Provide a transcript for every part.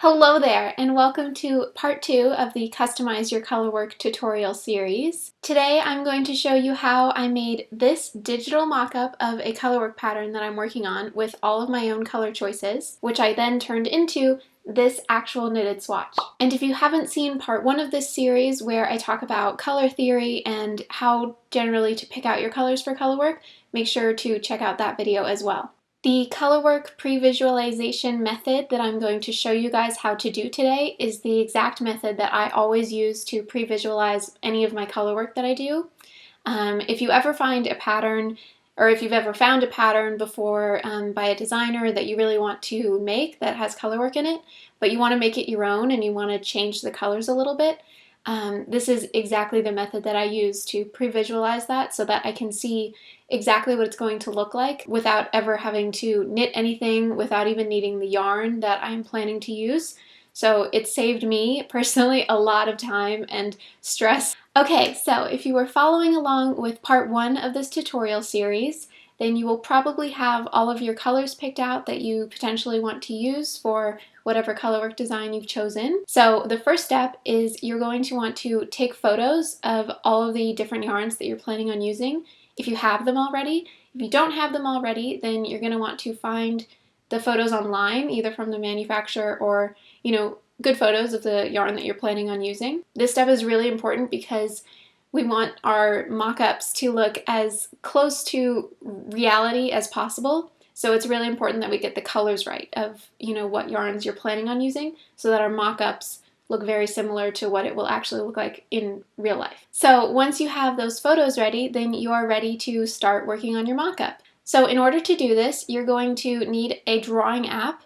Hello there, and welcome to part 2 of the Customize Your Colorwork tutorial series. Today I'm going to show you how I made this digital mock-up of a colorwork pattern that I'm working on with all of my own color choices, which I then turned into this actual knitted swatch. And if you haven't seen part 1 of this series where I talk about color theory and how generally to pick out your colors for colorwork, make sure to check out that video as well. The colorwork pre-visualization method that I'm going to show you guys how to do today is the exact method that I always use to pre-visualize any of my colorwork that I do. If you ever find a pattern, or if you've ever found a pattern before by a designer that you really want to make that has colorwork in it, but you want to make it your own and you want to change the colors a little bit, this is exactly the method that I use to pre-visualize that so that I can see exactly what it's going to look like without ever having to knit anything, without even needing the yarn that I'm planning to use. So it saved me personally a lot of time and stress. Okay, so if you were following along with part 1 of this tutorial series, then you will probably have all of your colors picked out that you potentially want to use for whatever colorwork design you've chosen. So the first step is you're going to want to take photos of all of the different yarns that you're planning on using if you have them already. If you don't have them already, then you're going to want to find the photos online, either from the manufacturer or, good photos of the yarn that you're planning on using. This step is really important because we want our mock-ups to look as close to reality as possible. So it's really important that we get the colors right of, what yarns you're planning on using so that our mock-ups look very similar to what it will actually look like in real life. So once you have those photos ready, then you are ready to start working on your mock-up. So in order to do this, you're going to need a drawing app.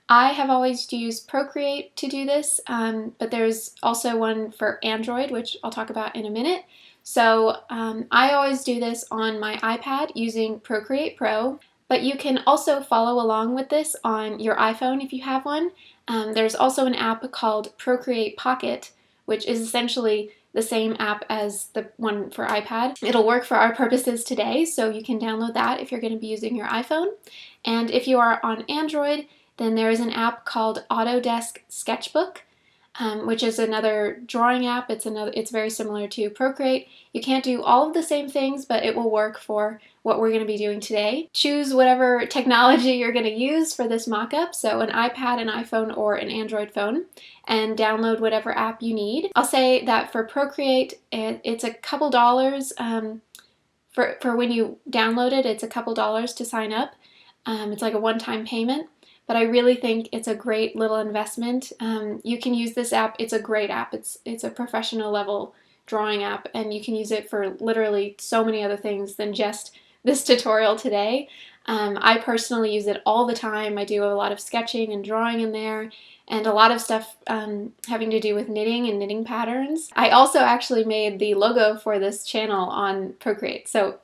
I have always used Procreate to do this, but there's also one for Android, which I'll talk about in a minute. So I always do this on my iPad using Procreate Pro, but you can also follow along with this on your iPhone if you have one. There's also an app called Procreate Pocket, which is essentially the same app as the one for iPad. It'll work for our purposes today, so you can download that if you're going to be using your iPhone. And if you are on Android, then there is an app called Autodesk Sketchbook, which is another drawing app. It's very similar to Procreate. You can't do all of the same things, but it will work for what we're going to be doing today. Choose whatever technology you're going to use for this mock-up, so an iPad, an iPhone, or an Android phone, and download whatever app you need. I'll say that for Procreate, it's a couple dollars. For when you download it, it's a couple dollars to sign up. It's like a one-time payment. But I really think it's a great little investment. You can use this app. It's a great app. It's a professional level drawing app, and you can use it for literally so many other things than just this tutorial today. I personally use it all the time. I do a lot of sketching and drawing in there, and a lot of stuff having to do with knitting and knitting patterns. I also actually made the logo for this channel on Procreate, so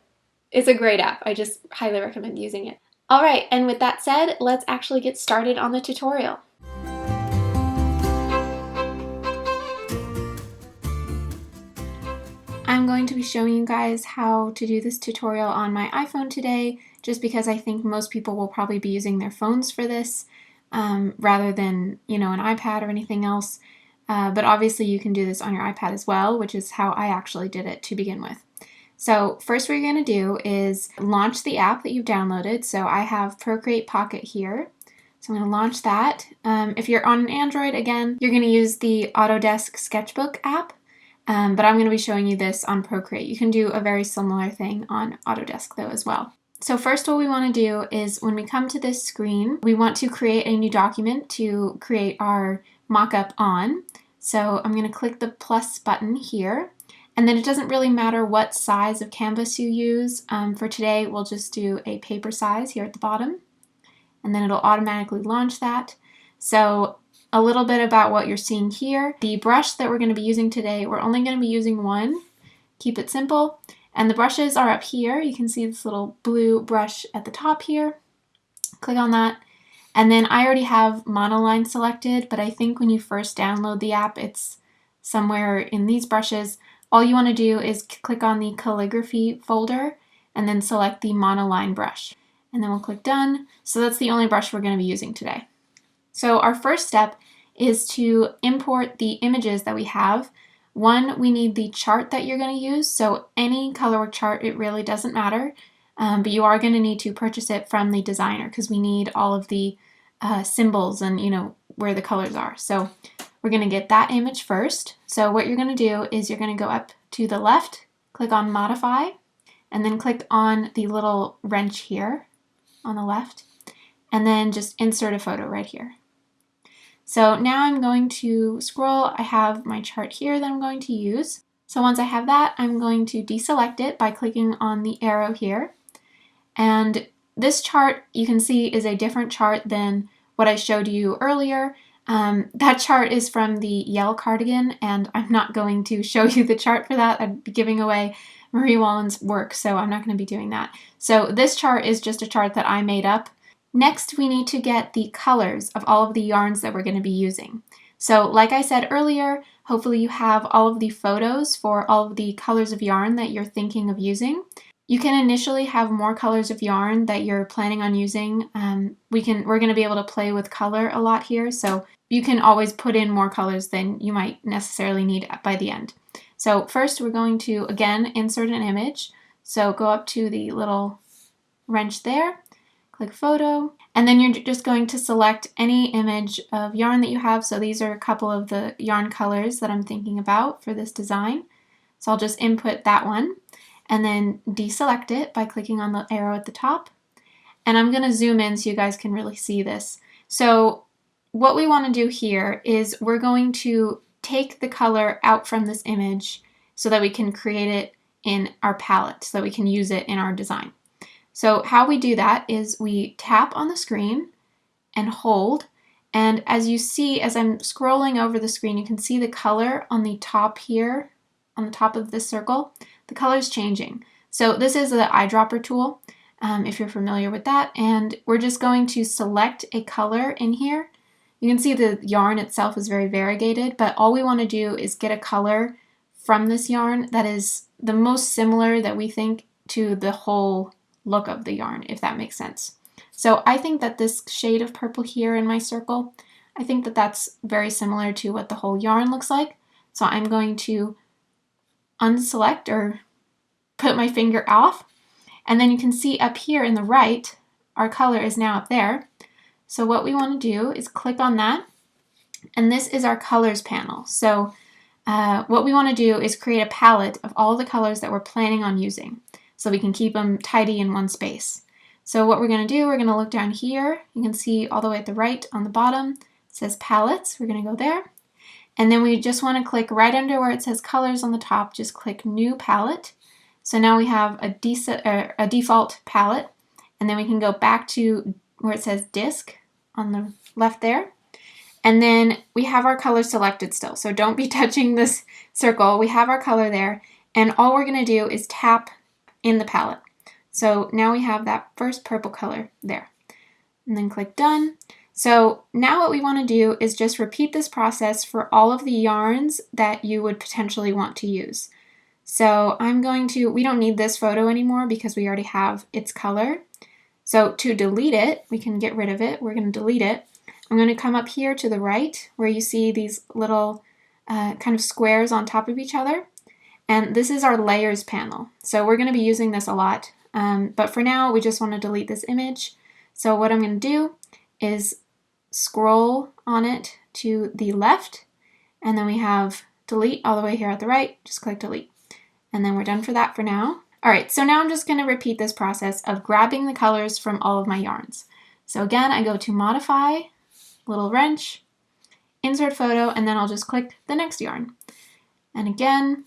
it's a great app. I just highly recommend using it. Alright, and with that said, let's actually get started on the tutorial. I'm going to be showing you guys how to do this tutorial on my iPhone today, just because I think most people will probably be using their phones for this, rather than, an iPad or anything else. But obviously you can do this on your iPad as well, which is how I actually did it to begin with. So first what you're going to do is launch the app that you've downloaded. So I have Procreate Pocket here. So I'm going to launch that. If you're on an Android, again, you're going to use the Autodesk Sketchbook app. But I'm going to be showing you this on Procreate. You can do a very similar thing on Autodesk though as well. So first what we want to do is when we come to this screen, we want to create a new document to create our mock-up on. So I'm going to click the plus button here. And then it doesn't really matter what size of canvas you use. For today, we'll just do a paper size here at the bottom. And then it'll automatically launch that. So a little bit about what you're seeing here. The brush that we're going to be using today, we're only going to be using one. Keep it simple. And the brushes are up here. You can see this little blue brush at the top here. Click on that. And then I already have monoline selected, but I think when you first download the app, it's somewhere in these brushes. All you want to do is click on the calligraphy folder and then select the monoline brush. And then we'll click done. So that's the only brush we're going to be using today. So our first step is to import the images that we have. One, we need the chart that you're going to use, so any Colorwork chart, it really doesn't matter, but you are going to need to purchase it from the designer because we need all of the symbols and where the colors are. So we're going to get that image first. So what you're going to do is you're going to go up to the left, click on Modify, and then click on the little wrench here on the left, and then just insert a photo right here. So now I'm going to scroll. I have my chart here that I'm going to use. So once I have that, I'm going to deselect it by clicking on the arrow here. And this chart, you can see, is a different chart than what I showed you earlier. That chart is from the Yell cardigan, and I'm not going to show you the chart for that. I'd be giving away Marie Wallen's work, so I'm not going to be doing that. So this chart is just a chart that I made up. Next, we need to get the colors of all of the yarns that we're going to be using. So like I said earlier, hopefully you have all of the photos for all of the colors of yarn that you're thinking of using. You can initially have more colors of yarn that you're planning on using. We're going to be able to play with color a lot here, so you can always put in more colors than you might necessarily need by the end. So first we're going to, again, insert an image. So go up to the little wrench there, click photo, and then you're just going to select any image of yarn that you have. So these are a couple of the yarn colors that I'm thinking about for this design. So I'll just input that one and then deselect it by clicking on the arrow at the top. And I'm going to zoom in so you guys can really see this. So what we want to do here is we're going to take the color out from this image so that we can create it in our palette, so that we can use it in our design. So how we do that is we tap on the screen and hold, and as you see, as I'm scrolling over the screen, you can see the color on the top here, on the top of this circle, the color is changing. So this is the eyedropper tool, if you're familiar with that, and we're just going to select a color in here. You can see the yarn itself is very variegated, but all we want to do is get a color from this yarn that is the most similar that we think to the whole look of the yarn, if that makes sense. So I think that this shade of purple here in my circle, I think that that's very similar to what the whole yarn looks like. So I'm going to unselect or put my finger off, and then you can see up here in the right, our color is now up there. So what we want to do is click on that, and this is our colors panel. So what we want to do is create a palette of all the colors that we're planning on using, so we can keep them tidy in one space. So what we're going to do, we're going to look down here. You can see all the way at the right on the bottom, it says palettes. We're going to go there. And then we just want to click right under where it says colors on the top, just click new palette. So now we have a default palette, and then we can go back to where it says disc on the left there. And then we have our color selected still. So don't be touching this circle. We have our color there, and all we're going to do is tap in the palette. So now we have that first purple color there, and then click done. So now what we want to do is just repeat this process for all of the yarns that you would potentially want to use. So we don't need this photo anymore because we already have its color. So to delete it, we can get rid of it. We're going to delete it. I'm going to come up here to the right where you see these little kind of squares on top of each other. And this is our layers panel. So we're going to be using this a lot. But for now, we just want to delete this image. So what I'm going to do is scroll on it to the left, and then we have delete all the way here at the right. Just click delete. And then we're done for that for now. All right, so now I'm just going to repeat this process of grabbing the colors from all of my yarns. So again, I go to modify, little wrench, insert photo, and then I'll just click the next yarn. And again,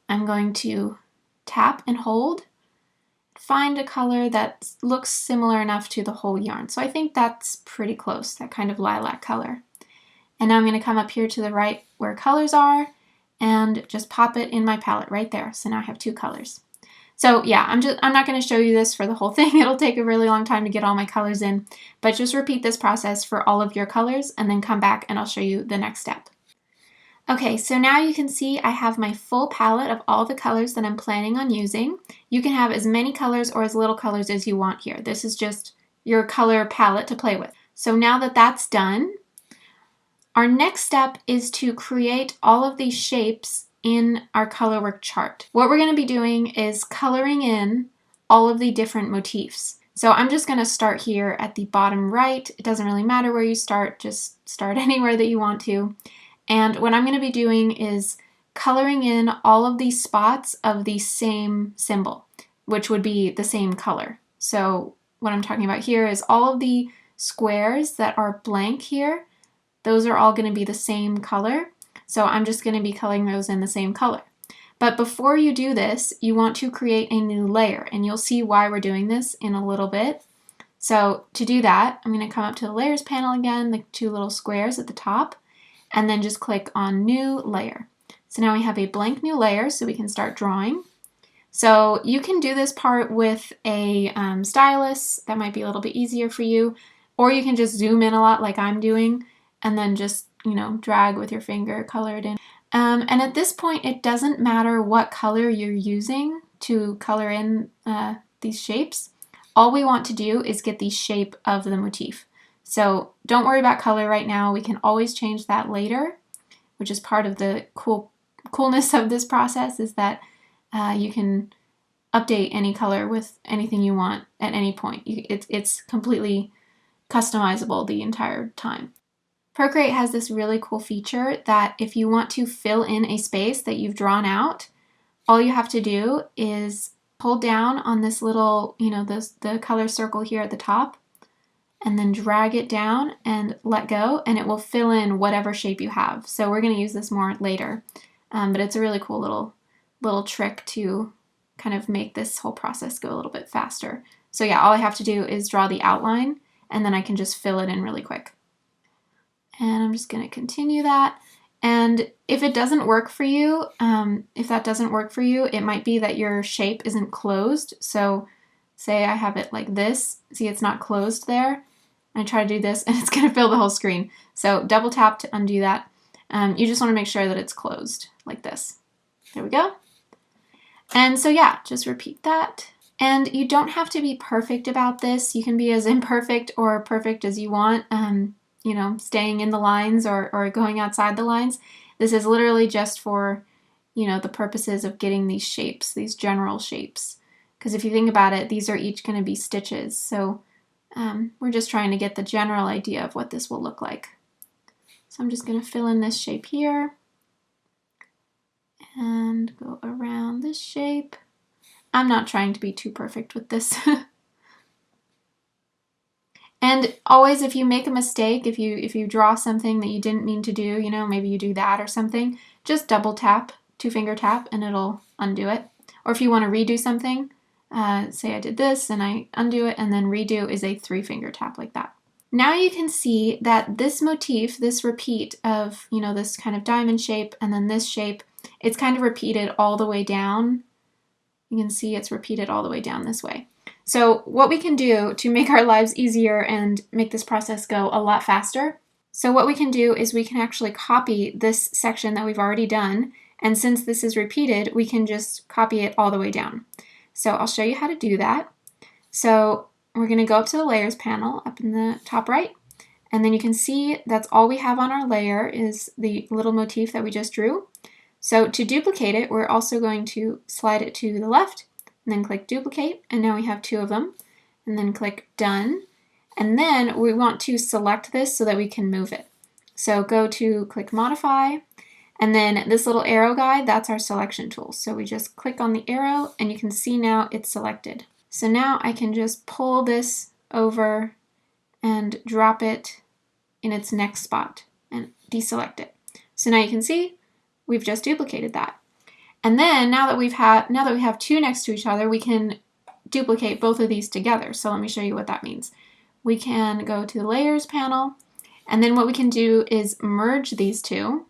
I'm going to tap and hold, find a color that looks similar enough to the whole yarn. So I think that's pretty close, that kind of lilac color. And now I'm going to come up here to the right where colors are and just pop it in my palette right there. So now I have two colors. So yeah, I'm not going to show you this for the whole thing. It'll take a really long time to get all my colors in, but just repeat this process for all of your colors and then come back and I'll show you the next step. Okay, so now you can see I have my full palette of all the colors that I'm planning on using. You can have as many colors or as little colors as you want here. This is just your color palette to play with. So now that that's done, Our next step is to create all of these shapes in our Colorwork chart. What we're going to be doing is coloring in all of the different motifs. So I'm just going to start here at the bottom right. It doesn't really matter where you start, just start anywhere that you want to. And what I'm going to be doing is coloring in all of these spots of the same symbol, which would be the same color. So what I'm talking about here is all of the squares that are blank here, those are all going to be the same color. So I'm just going to be coloring those in the same color. But before you do this, you want to create a new layer, and you'll see why we're doing this in a little bit. So to do that, I'm going to come up to the Layers panel again, the two little squares at the top, and then just click on New Layer. So now we have a blank new layer, so we can start drawing. So you can do this part with a stylus. That might be a little bit easier for you, or you can just zoom in a lot like I'm doing, and then just, drag with your finger, color it in. And at this point, it doesn't matter what color you're using to color in these shapes. All we want to do is get the shape of the motif. So don't worry about color right now. We can always change that later, which is part of the coolness of this process, is that you can update any color with anything you want at any point. It's completely customizable the entire time. Procreate has this really cool feature that if you want to fill in a space that you've drawn out, all you have to do is hold down on this little, the color circle here at the top, and then drag it down and let go, and it will fill in whatever shape you have. So we're going to use this more later, but it's a really cool little trick to kind of make this whole process go a little bit faster. So yeah, all I have to do is draw the outline, and then I can just fill it in really quick. And I'm just going to continue that. And if it doesn't work for you, it might be that your shape isn't closed. So say I have it like this. See, it's not closed there. And I try to do this, and it's going to fill the whole screen. So double tap to undo that. You just want to make sure that it's closed like this. There we go. And so yeah, just repeat that. And you don't have to be perfect about this. You can be as imperfect or perfect as you want. Staying in the lines or going outside the lines. This is literally just for, the purposes of getting these shapes, these general shapes. Because if you think about it, these are each going to be stitches. So we're just trying to get the general idea of what this will look like. So I'm just going to fill in this shape here and go around this shape. I'm not trying to be too perfect with this. And always, if you make a mistake, if you draw something that you didn't mean to do, maybe you do that or something, just double tap, 2-finger tap, and it'll undo it. Or if you want to redo something, say I did this and I undo it, and then redo is a 3-finger tap like that. Now you can see that this motif, this repeat of, this kind of diamond shape and then this shape, it's kind of repeated all the way down. You can see it's repeated all the way down this way. So what we can do to make our lives easier and make this process go a lot faster, so what we can do is we can actually copy this section that we've already done, and since this is repeated, we can just copy it all the way down. So I'll show you how to do that. So we're going to go up to the Layers panel up in the top right, and then you can see that's all we have on our layer is the little motif that we just drew. So to duplicate it, we're also going to slide it to the left, and then click Duplicate, and now we have 2 of them, and then click Done, and then we want to select this so that we can move it. So go to click Modify, and then this little arrow guide, that's our selection tool. So we just click on the arrow, and you can see now it's selected. So now I can just pull this over and drop it in its next spot and deselect it. So now you can see we've just duplicated that. And then now that we have 2 next to each other, we can duplicate both of these together. So let me show you what that means. We can go to the Layers panel, and then what we can do is merge these 2.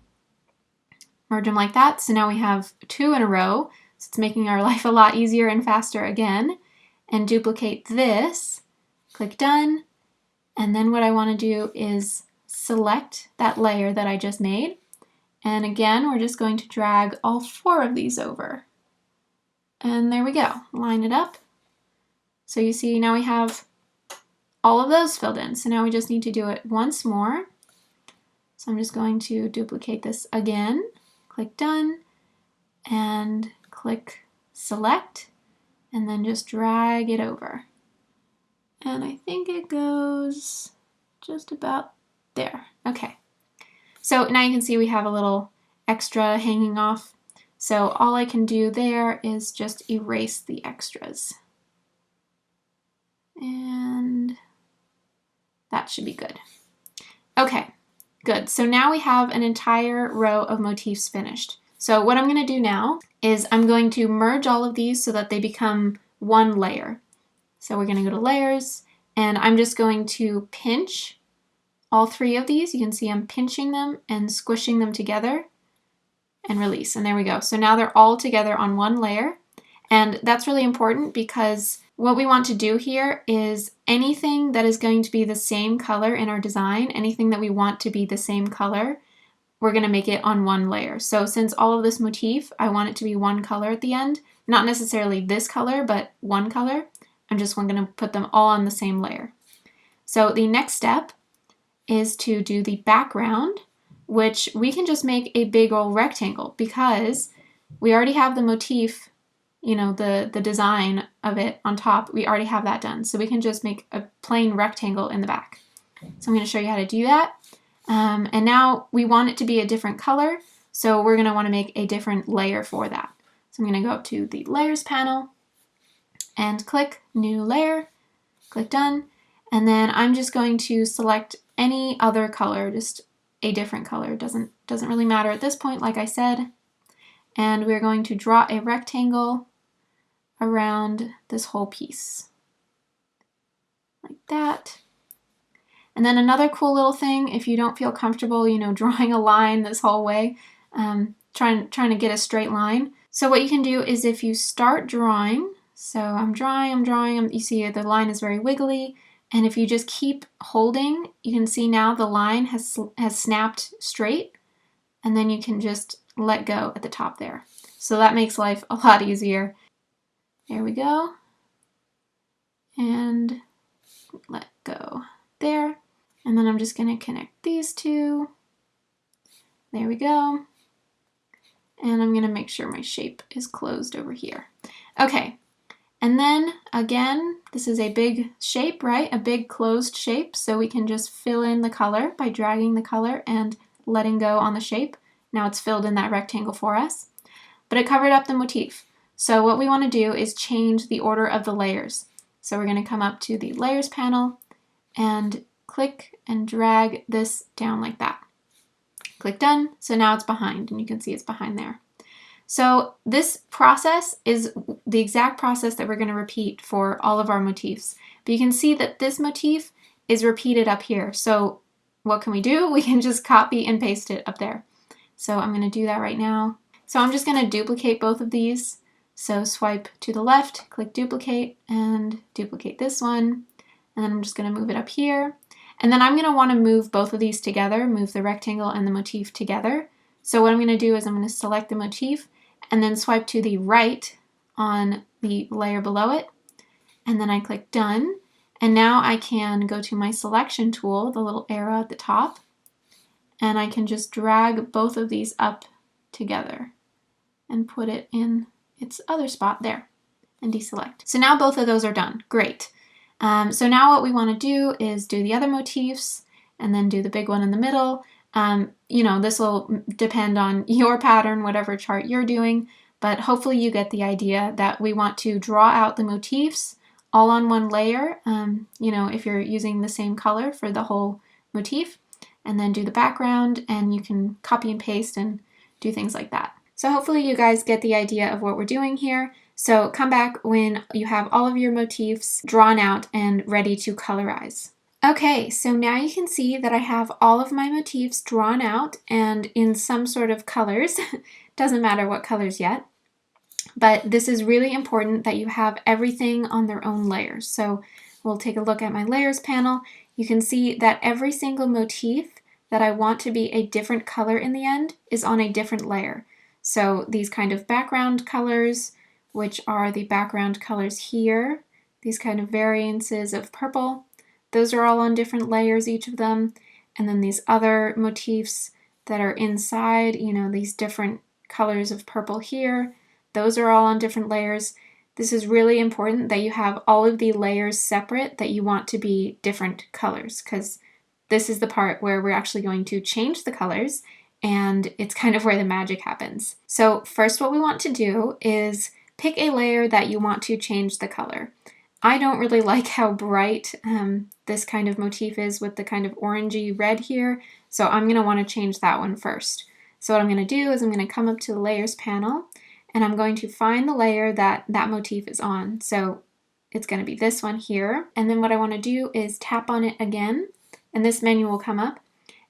Merge them like that. So now we have 2 in a row. So it's making our life a lot easier and faster again. And duplicate this, click Done, and then what I want to do is select that layer that I just made. And again, we're just going to drag all 4 of these over. And there we go, line it up. So you see now we have all of those filled in. So now we just need to do it once more. So I'm just going to duplicate this again, click done, and click select, and then just drag it over. And I think it goes just about there. Okay. So now you can see we have a little extra hanging off. So all I can do there is just erase the extras. And that should be good. Okay, good. So now we have an entire row of motifs finished. So what I'm going to do now is I'm going to merge all of these so that they become one layer. So we're going to go to layers, and I'm just going to pinch all three of these. You can see I'm pinching them and squishing them together and release. And there we go. So now they're all together on one layer. And that's really important because what we want to do here is anything that is going to be the same color in our design, anything that we want to be the same color, we're going to make it on one layer. So since all of this motif, I want it to be one color at the end, not necessarily this color, but one color, I'm just going to put them all on the same layer. So the next step is to do the background, which we can just make a big old rectangle because we already have the motif, you know, the design of it on top. We already have that done. So we can just make a plain rectangle in the back. So I'm going to show you how to do that. And now we want it to be a different color. So we're going to want to make a different layer for that. So I'm going to go up to the layers panel and click new layer, click done. And then I'm just going to select any other color, just a different color. Doesn't really matter at this point, like I said. And we're going to draw a rectangle around this whole piece, like that. And then another cool little thing, if you don't feel comfortable, you know, drawing a line this whole way, trying to get a straight line. So what you can do is if you start drawing, so I'm drawing, you see the line is very wiggly, and if you just keep holding, you can see now the line has snapped straight, and then you can just let go at the top there. So that makes life a lot easier. There we go. And let go there. And then I'm just going to connect these two. There we go. And I'm going to make sure my shape is closed over here. Okay. And then again, this is a big shape, right? A big closed shape. So we can just fill in the color by dragging the color and letting go on the shape. Now it's filled in that rectangle for us. But it covered up the motif. So what we want to do is change the order of the layers. So we're going to come up to the layers panel and click and drag this down like that. Click done. So now it's behind, and you can see it's behind there. So this process is the exact process that we're going to repeat for all of our motifs. But you can see that this motif is repeated up here. So what can we do? We can just copy and paste it up there. So I'm going to do that right now. So I'm just going to duplicate both of these. So swipe to the left, click duplicate, and duplicate this one. And then I'm just going to move it up here. And then I'm going to want to move both of these together, move the rectangle and the motif together. So what I'm going to do is I'm going to select the motif and then swipe to the right on the layer below it. And then I click done. And now I can go to my selection tool, the little arrow at the top, and I can just drag both of these up together and put it in its other spot there and deselect. So now both of those are done. Great. So now what we want to do is do the other motifs and then do the big one in the middle. You know, this will depend on your pattern, whatever chart you're doing, but hopefully you get the idea that we want to draw out the motifs all on one layer, you know, if you're using the same color for the whole motif, and then do the background, and you can copy and paste and do things like that. So hopefully you guys get the idea of what we're doing here. So come back when you have all of your motifs drawn out and ready to colorize. Okay, so now you can see that I have all of my motifs drawn out and in some sort of colors. Doesn't matter what colors yet. But this is really important that you have everything on their own layers. So we'll take a look at my layers panel. You can see that every single motif that I want to be a different color in the end is on a different layer. So these kind of background colors, which are the background colors here, these kind of variances of purple, those are all on different layers, each of them. and then these other motifs that are inside, you know, these different colors of purple here, those are all on different layers. This is really important that you have all of the layers separate that you want to be different colors, because this is the part where we're actually going to change the colors, and it's kind of where the magic happens. So first what we want to do is pick a layer that you want to change the color. I don't really like how bright this kind of motif is with the kind of orangey red here, so I'm going to want to change that one first. So what I'm going to do is I'm going to come up to the Layers panel, and I'm going to find the layer that that motif is on. So it's going to be this one here, and then what I want to do is tap on it again, and this menu will come up,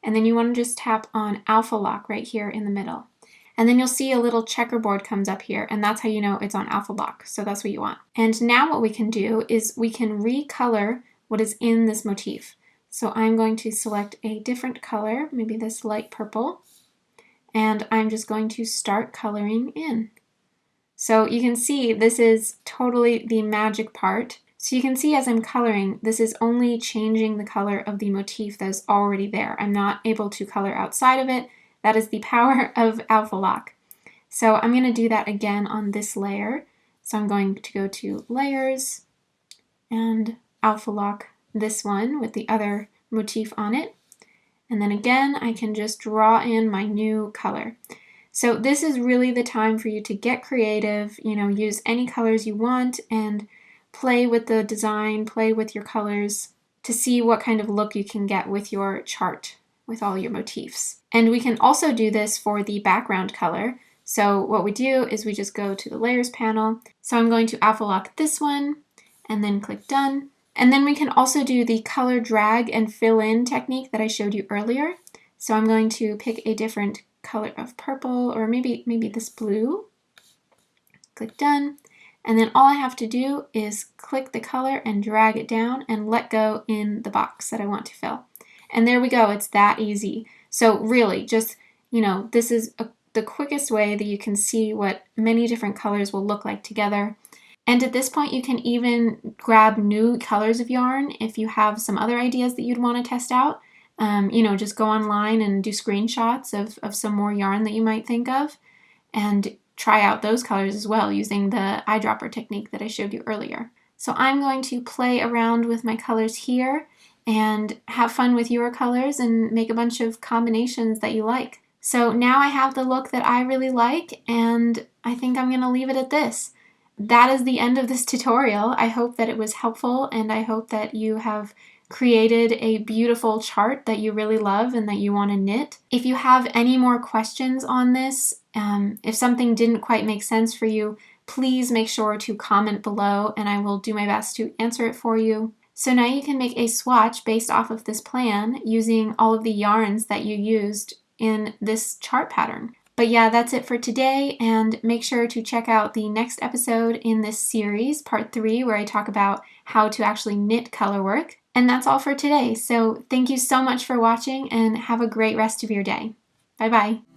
and then you want to just tap on Alpha Lock right here in the middle. And then you'll see a little checkerboard comes up here, and that's how you know it's on Alpha Lock, so that's what you want. And now what we can do is we can recolor what is in this motif. So I'm going to select a different color, maybe this light purple, and I'm just going to start coloring in. So you can see this is totally the magic part. So you can see as I'm coloring, this is only changing the color of the motif that's already there. I'm not able to color outside of it. That is the power of Alpha Lock. So I'm going to do that again on this layer. So I'm going to go to Layers and Alpha Lock this one with the other motif on it. And then again, I can just draw in my new color. So this is really the time for you to get creative, you know, use any colors you want and play with the design, play with your colors to see what kind of look you can get with your chart, with all your motifs. And we can also do this for the background color. So what we do is we just go to the Layers panel. So I'm going to Alpha Lock this one and then click Done. And then we can also do the color drag and fill in technique that I showed you earlier. So I'm going to pick a different color of purple, or maybe this blue. Click Done. And then all I have to do is click the color and drag it down and let go in the box that I want to fill. And there we go, it's that easy. So really, just, you know, this is the quickest way that you can see what many different colors will look like together. And at this point, you can even grab new colors of yarn if you have some other ideas that you'd want to test out. You know, just go online and do screenshots of some more yarn that you might think of, and try out those colors as well using the eyedropper technique that I showed you earlier. So I'm going to play around with my colors here and have fun with your colors and make a bunch of combinations that you like. So now I have the look that I really like, and I think I'm going to leave it at this. That is the end of this tutorial. I hope that it was helpful, and I hope that you have created a beautiful chart that you really love and that you want to knit. If you have any more questions on this, if something didn't quite make sense for you, please make sure to comment below and I will do my best to answer it for you. So now you can make a swatch based off of this plan using all of the yarns that you used in this chart pattern. But yeah, that's it for today, and make sure to check out the next episode in this series, part 3, where I talk about how to actually knit color work. And that's all for today. So thank you so much for watching, and have a great rest of your day. Bye bye.